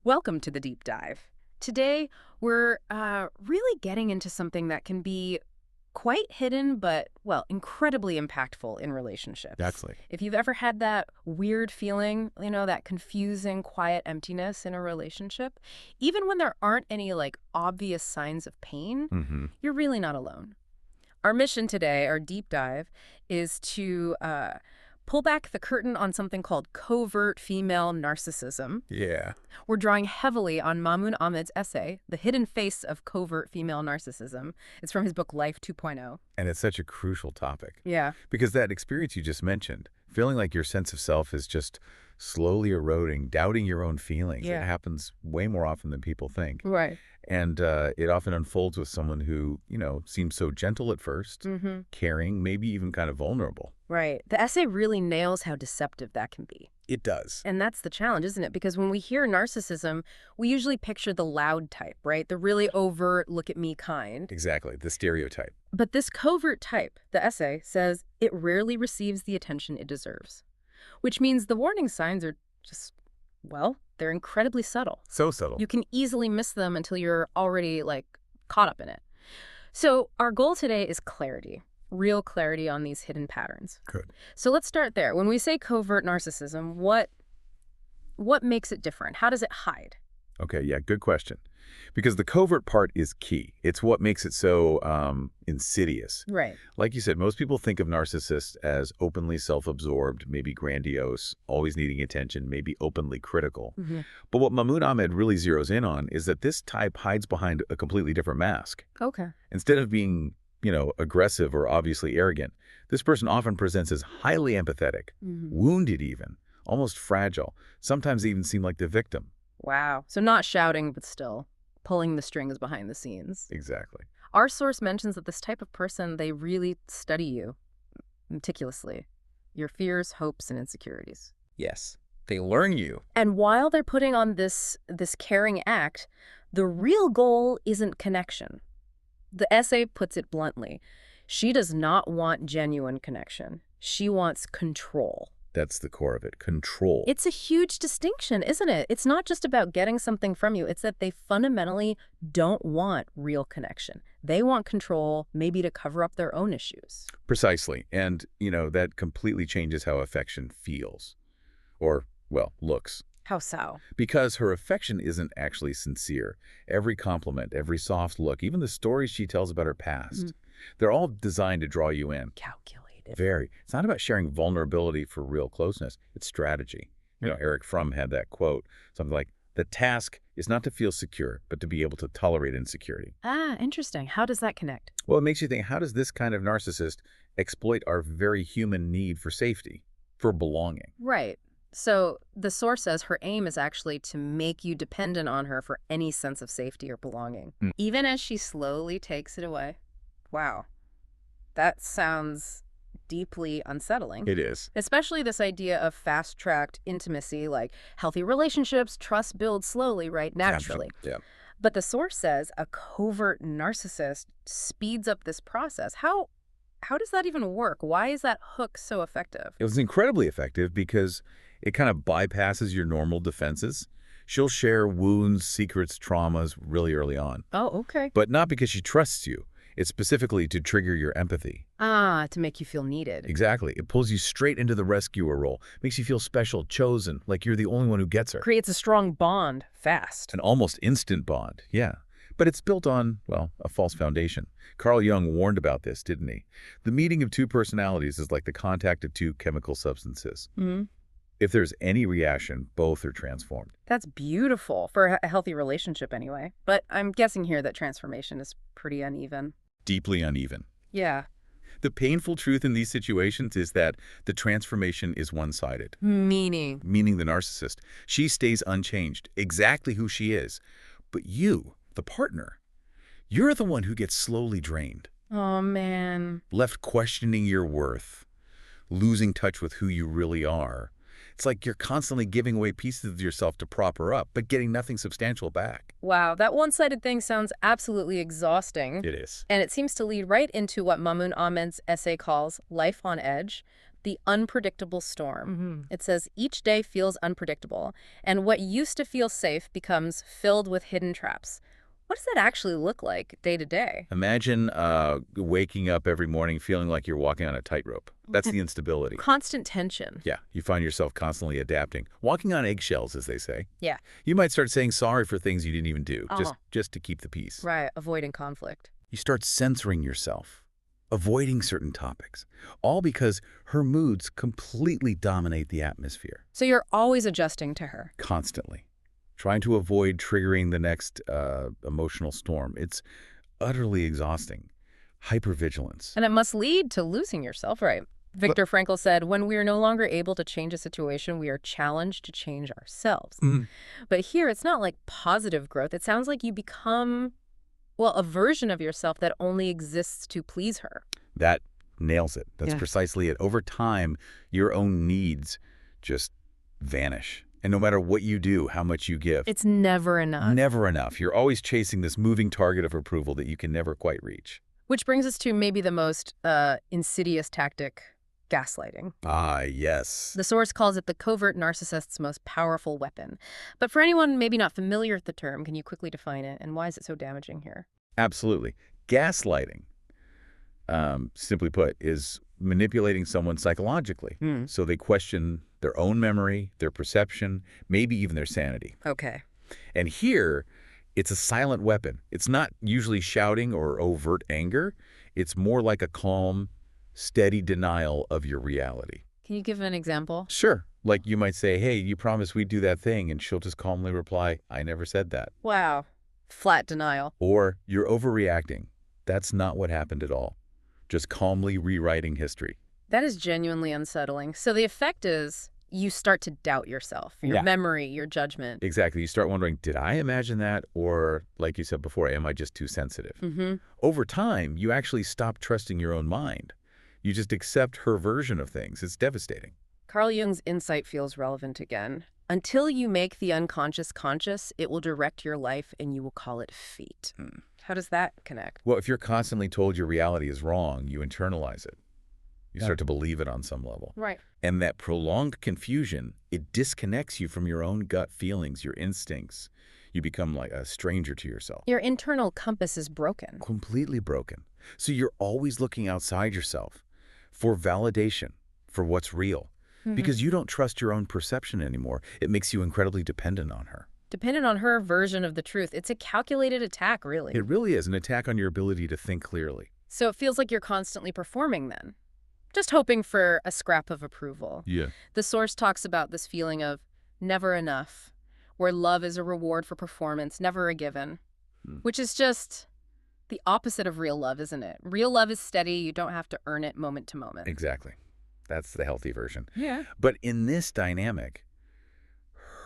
Welcome to the deep dive. Today, we're really getting into something that can be quite hidden, but, well, incredibly impactful in relationships. Exactly. If you've ever had that weird feeling, that confusing, quiet emptiness in a relationship, even when there aren't any, obvious signs of pain, you're really not alone. Our mission today, our deep dive, is to pull back the curtain on something called covert female narcissism. Yeah. We're drawing heavily on Mamud Ahmed's essay, The Hidden Face of Covert Female Narcissism. It's from his book Life 2.0. And it's such a crucial topic. Yeah. Because that experience you just mentioned, feeling like your sense of self is just slowly eroding, doubting your own feelings. Yeah. It happens way more often than people think. Right. And it often unfolds with someone who, seems so gentle at first, caring, maybe even kind of vulnerable. Right. The essay really nails how deceptive that can be. It does. And that's the challenge, isn't it? Because when we hear narcissism, we usually picture the loud type, right? The really overt, look-at-me kind. Exactly. The stereotype. But this covert type, the essay, says it rarely receives the attention it deserves. Which means the warning signs are just, well, they're incredibly subtle. So subtle. You can easily miss them until you're already, caught up in it. So our goal today is clarity. Real clarity on these hidden patterns. Good. So let's start there. When we say covert narcissism, what makes it different? How does it hide? Okay, yeah, good question. Because the covert part is key. It's what makes it so insidious. Right. Like you said, most people think of narcissists as openly self-absorbed, maybe grandiose, always needing attention, maybe openly critical. But what Mamud Ahmed really zeroes in on is that this type hides behind a completely different mask. Okay. Instead of being, aggressive or obviously arrogant, this person often presents as highly empathetic, wounded even, almost fragile, sometimes they even seem like the victim. Wow. So not shouting, but still pulling the strings behind the scenes. Exactly. Our source mentions that this type of person, they really study you meticulously. Your fears, hopes, and insecurities. Yes, they learn you. And while they're putting on this caring act, the real goal isn't connection. The essay puts it bluntly. She does not want genuine connection. She wants control. That's the core of it, control. It's a huge distinction, isn't it? It's not just about getting something from you. It's that they fundamentally don't want real connection. They want control, maybe to cover up their own issues. Precisely. And, that completely changes how affection feels. Or, well, looks. How so? Because her affection isn't actually sincere. Every compliment, every soft look, even the stories she tells about her past, they're all designed to draw you in. Calculated. Very. It's not about sharing vulnerability for real closeness. It's strategy. Eric Fromm had that quote, something like, the task is not to feel secure, but to be able to tolerate insecurity. Ah, interesting. How does that connect? Well, it makes you think, how does this kind of narcissist exploit our very human need for safety, for belonging? Right. So the source says her aim is actually to make you dependent on her for any sense of safety or belonging, even as she slowly takes it away. Wow. That sounds deeply unsettling. It is. Especially this idea of fast-tracked intimacy, like healthy relationships, trust builds slowly, right? Naturally. Absolutely. Yeah. But the source says a covert narcissist speeds up this process. How does that even work? Why is that hook so effective? It was incredibly effective because it kind of bypasses your normal defenses. She'll share wounds, secrets, traumas really early on. Oh, okay. But not because she trusts you. It's specifically to trigger your empathy. Ah, to make you feel needed. Exactly. It pulls you straight into the rescuer role. Makes you feel special, chosen, like you're the only one who gets her. Creates a strong bond fast. An almost instant bond, yeah. But it's built on, well, a false foundation. Carl Jung warned about this, didn't he? The meeting of two personalities is like the contact of two chemical substances. If there's any reaction, both are transformed. That's beautiful for a healthy relationship anyway. But I'm guessing here that transformation is pretty uneven. Deeply uneven. Yeah. The painful truth in these situations is that the transformation is one-sided. Meaning Meaning the narcissist. She stays unchanged, exactly who she is. But you, the partner, you're the one who gets slowly drained. Oh, man. Left questioning your worth, losing touch with who you really are. It's like you're constantly giving away pieces of yourself to prop her up, but getting nothing substantial back. Wow, that one-sided thing sounds absolutely exhausting. It is. And it seems to lead right into what Mamud Ahmed's essay calls life on edge. the unpredictable storm. It says each day feels unpredictable, and what used to feel safe becomes filled with hidden traps. What does that actually look like day to day? Imagine waking up every morning feeling like you're walking on a tightrope. That's the instability. Constant tension. Yeah, you find yourself constantly adapting, walking on eggshells, as they say. Yeah. You might start saying sorry for things you didn't even do, Uh-huh. just to keep the peace. Right, avoiding conflict. You start censoring yourself, avoiding certain topics, all because her moods completely dominate the atmosphere. So you're always adjusting to her. Constantly. Trying to avoid triggering the next emotional storm. It's utterly exhausting. Hypervigilance. And it must lead to losing yourself, right? Viktor Frankl said, when we are no longer able to change a situation, we are challenged to change ourselves. But here, it's not like positive growth. It sounds like you become, well, a version of yourself that only exists to please her. That nails it. That's Yeah. precisely it. Over time, your own needs just vanish. And no matter what you do, how much you give, It's never enough. never enough. You're always chasing this moving target of approval that you can never quite reach. Which brings us to maybe the most insidious tactic, gaslighting. Ah, yes. The source calls it the covert narcissist's most powerful weapon. But for anyone maybe not familiar with the term, can you quickly define it? And why is it so damaging here? Absolutely. Gaslighting, simply put, is manipulating someone psychologically. So they question their own memory, their perception, maybe even their sanity. Okay. And here, it's a silent weapon. It's not usually shouting or overt anger. It's more like a calm, steady denial of your reality. Can you give an example? Sure. Like you might say, hey, you promised we'd do that thing, and she'll just calmly reply, I never said that. Wow. Flat denial. Or, you're overreacting. That's not what happened at all. Just calmly rewriting history. That is genuinely unsettling. So the effect is you start to doubt yourself, your Yeah. memory, your judgment. Exactly. You start wondering, did I imagine that? Or, like you said before, am I just too sensitive? Over time, you actually stop trusting your own mind. You just accept her version of things. It's devastating. Carl Jung's insight feels relevant again. Until you make the unconscious conscious, it will direct your life and you will call it fate. How does that connect? Well, if you're constantly told your reality is wrong, you internalize it. You start to believe it on some level. Right. And that prolonged confusion, it disconnects you from your own gut feelings, your instincts. You become like a stranger to yourself. Your internal compass is broken. Completely broken. So you're always looking outside yourself for validation, for what's real. Because you don't trust your own perception anymore. It makes you incredibly dependent on her. Dependent on her version of the truth. It's a calculated attack, really. It really is an attack on your ability to think clearly. So it feels like you're constantly performing then. Just hoping for a scrap of approval. Yeah. The source talks about this feeling of never enough, where love is a reward for performance, never a given, which is just the opposite of real love, isn't it? Real love is steady. You don't have to earn it moment to moment. Exactly. That's the healthy version. Yeah. But in this dynamic,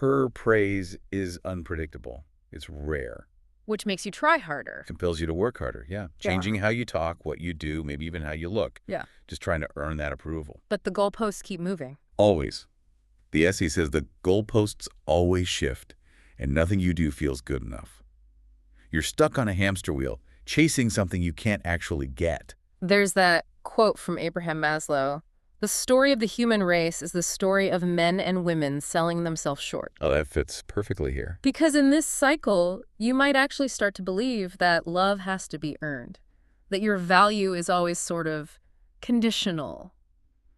her praise is unpredictable. It's rare. Which makes you try harder. Compels you to work harder, yeah. Changing how you talk, what you do, maybe even how you look. Yeah. Just trying to earn that approval. But the goalposts keep moving. Always. The essay says the goalposts always shift, and nothing you do feels good enough. You're stuck on a hamster wheel, chasing something you can't actually get. There's that quote from Abraham Maslow. The story of the human race is the story of men and women selling themselves short. Oh, that fits perfectly here. Because in this cycle, you might actually start to believe that love has to be earned, that your value is always sort of conditional,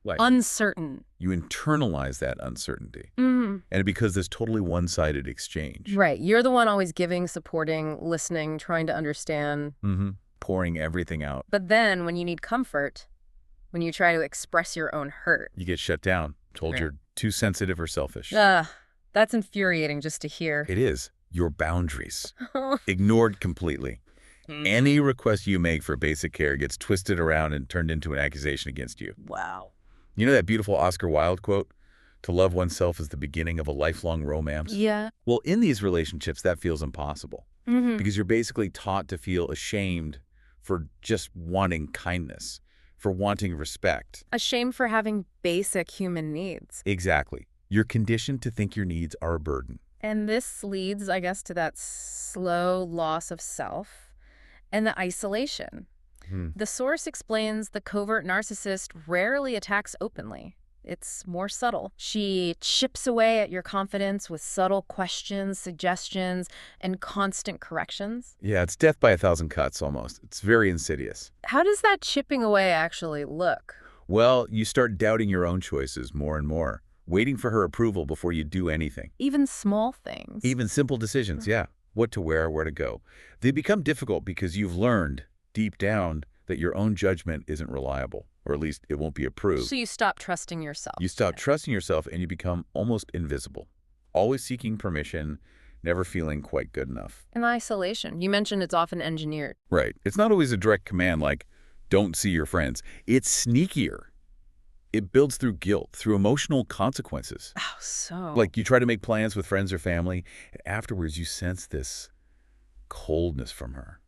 Like, uncertain. you internalize that uncertainty. And it becomes this totally one-sided exchange. Right. You're the one always giving, supporting, listening, trying to understand. Pouring everything out. But then when you need comfort, when you try to express your own hurt, You get shut down, told Yeah. you're too sensitive or selfish. that's infuriating just to hear. It is. Your boundaries. Ignored completely. Any request you make for basic care gets twisted around and turned into an accusation against you. Wow. You know that beautiful Oscar Wilde quote? To love oneself is the beginning of a lifelong romance. Yeah. Well, in these relationships, that feels impossible. Because you're basically taught to feel ashamed for just wanting kindness, for wanting respect. A shame for having basic human needs. Exactly. You're conditioned to think your needs are a burden. And this leads, I guess, to that slow loss of self and the isolation. The source explains the covert narcissist rarely attacks openly. It's more subtle. She chips away at your confidence with subtle questions, suggestions, and constant corrections. Yeah, it's death by a thousand cuts almost. It's very insidious. How does that chipping away actually look? Well, you start doubting your own choices more and more, waiting for her approval before you do anything. Even small things. Even simple decisions, yeah. What to wear, where to go. They become difficult because you've learned, deep down, that your own judgment isn't reliable, or at least it won't be approved. So you stop trusting yourself. You stop trusting yourself and you become almost invisible, always seeking permission, never feeling quite good enough. And isolation. You mentioned it's often engineered. Right. It's not always a direct command like, don't see your friends. It's sneakier. It builds through guilt, through emotional consequences. Oh, so. Like you try to make plans with friends or family, and afterwards you sense this coldness from her.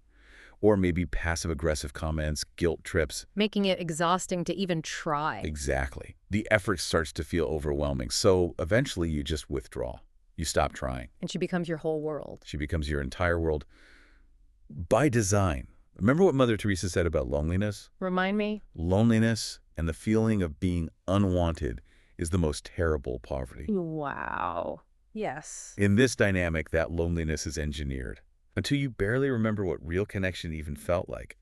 Or maybe passive-aggressive comments, guilt trips. Making it exhausting to even try. Exactly. The effort starts to feel overwhelming, so eventually you just withdraw. You stop trying. And she becomes your whole world. She becomes your entire world by design. Remember what Mother Teresa said about loneliness? Remind me? Loneliness and the feeling of being unwanted is the most terrible poverty. Wow. Yes. In this dynamic, that loneliness is engineered until you barely remember what real connection even felt like.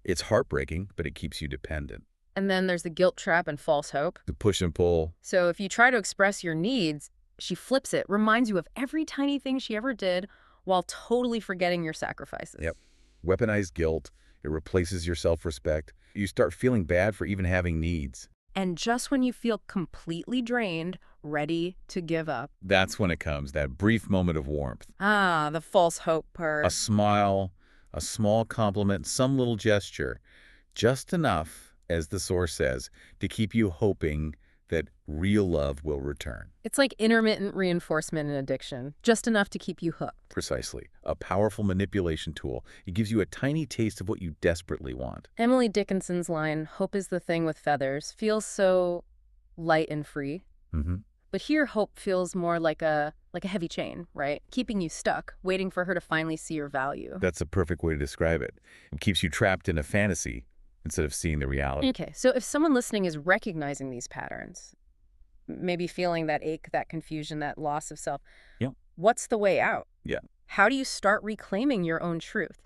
It's heartbreaking, but it keeps you dependent. And then there's the guilt trap and false hope. The push and pull. So if you try to express your needs, she flips it, reminds you of every tiny thing she ever did while totally forgetting your sacrifices. Yep. Weaponized guilt. It replaces your self-respect. You start feeling bad for even having needs. And just when you feel completely drained, ready to give up. That's when it comes, that brief moment of warmth. Ah, the false hope part. A smile, a small compliment, some little gesture. Just enough, as the source says, to keep you hoping that real love will return. It's like intermittent reinforcement in addiction, just enough to keep you hooked. Precisely. A powerful manipulation tool. It gives you a tiny taste of what you desperately want. Emily Dickinson's line, "Hope is the thing with feathers," feels so light and free. Mm-hmm. But here, hope feels more like a heavy chain, right? Keeping you stuck, waiting for her to finally see your value. That's a perfect way to describe it. It keeps you trapped in a fantasy instead of seeing the reality. Okay, so if someone listening is recognizing these patterns, maybe feeling that ache, that confusion, that loss of self, Yeah. What's the way out? Yeah. How do you start reclaiming your own truth?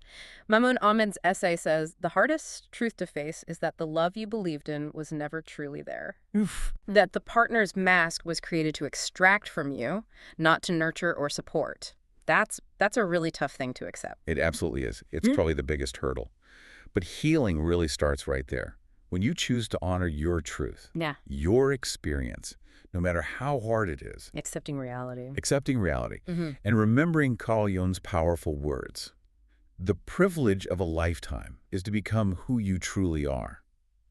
Mamud Ahmed's essay says, the hardest truth to face is that the love you believed in was never truly there. Oof. That the partner's mask was created to extract from you, not to nurture or support. That's a really tough thing to accept. It absolutely is. It's probably the biggest hurdle. But healing really starts right there. When you choose to honor your truth, Yeah. your experience, no matter how hard it is, Accepting reality. accepting reality, Mm-hmm. and remembering Carl Jung's powerful words, the privilege of a lifetime is to become who you truly are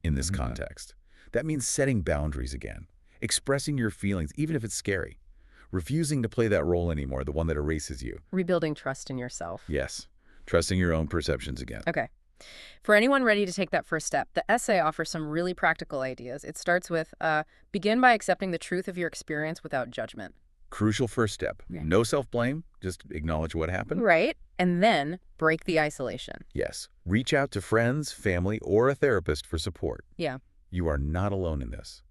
in this context. That means setting boundaries again, expressing your feelings, even if it's scary, refusing to play that role anymore, the one that erases you. Rebuilding trust in yourself. Yes, trusting your own perceptions again. Okay. For anyone ready to take that first step, the essay offers some really practical ideas. It starts with, begin by accepting the truth of your experience without judgment. Crucial first step. Yeah. No self-blame, just acknowledge what happened. Right. And then break the isolation. Yes. Reach out to friends, family, or a therapist for support. Yeah. You are not alone in this.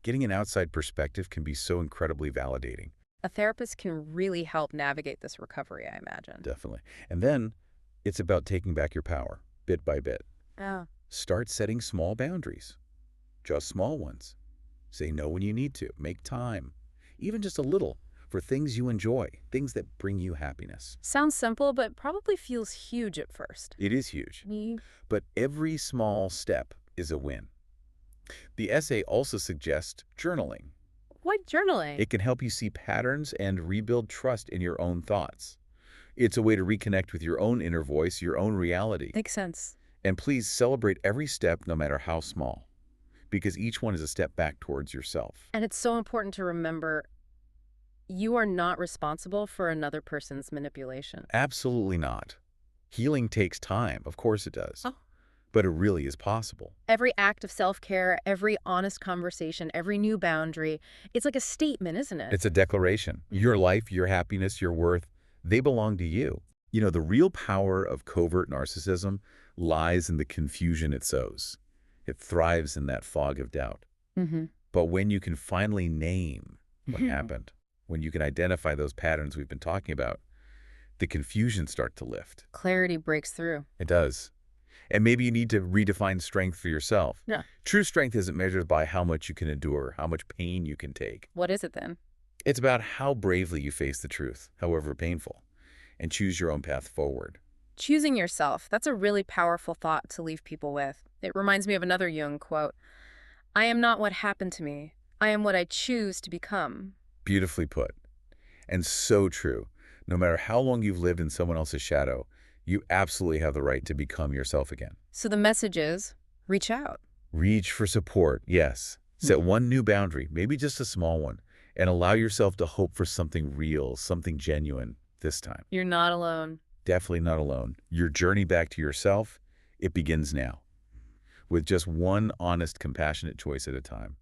Getting an outside perspective can be so incredibly validating. A therapist can really help navigate this recovery, I imagine. Definitely. And then it's about taking back your power, bit by bit. Oh. Start setting small boundaries, just small ones. Say no when you need to. Make time, even just a little, for things you enjoy, things that bring you happiness. Sounds simple, but probably feels huge at first. It is huge, but every small step is a win. The essay also suggests journaling. Why journaling? It can help you see patterns and rebuild trust in your own thoughts. It's a way to reconnect with your own inner voice, your own reality. Makes sense. And please celebrate every step, no matter how small, because each one is a step back towards yourself. And it's so important to remember you are not responsible for another person's manipulation. Absolutely not. Healing takes time, of course it does. Oh. But it really is possible. Every act of self-care, every honest conversation, every new boundary, it's like a statement, isn't it? It's a declaration. Your life, your happiness, your worth, they belong to you. You know, the real power of covert narcissism lies in the confusion it sows. It thrives in that fog of doubt. Mm-hmm. But when you can finally name what happened, when you can identify those patterns we've been talking about, the confusion starts to lift. Clarity breaks through. It does. And maybe you need to redefine strength for yourself. Yeah. True strength isn't measured by how much you can endure, how much pain you can take. What is it then? It's about how bravely you face the truth, however painful, and choose your own path forward. Choosing yourself. That's a really powerful thought to leave people with. It reminds me of another Jung quote. I am not what happened to me. I am what I choose to become. Beautifully put. And so true. No matter how long you've lived in someone else's shadow, you absolutely have the right to become yourself again. So the message is, reach out. Reach for support, yes. Set one new boundary, maybe just a small one, and allow yourself to hope for something real, something genuine this time. You're not alone. Definitely not alone. Your journey back to yourself, it begins now. With just one honest, compassionate choice at a time.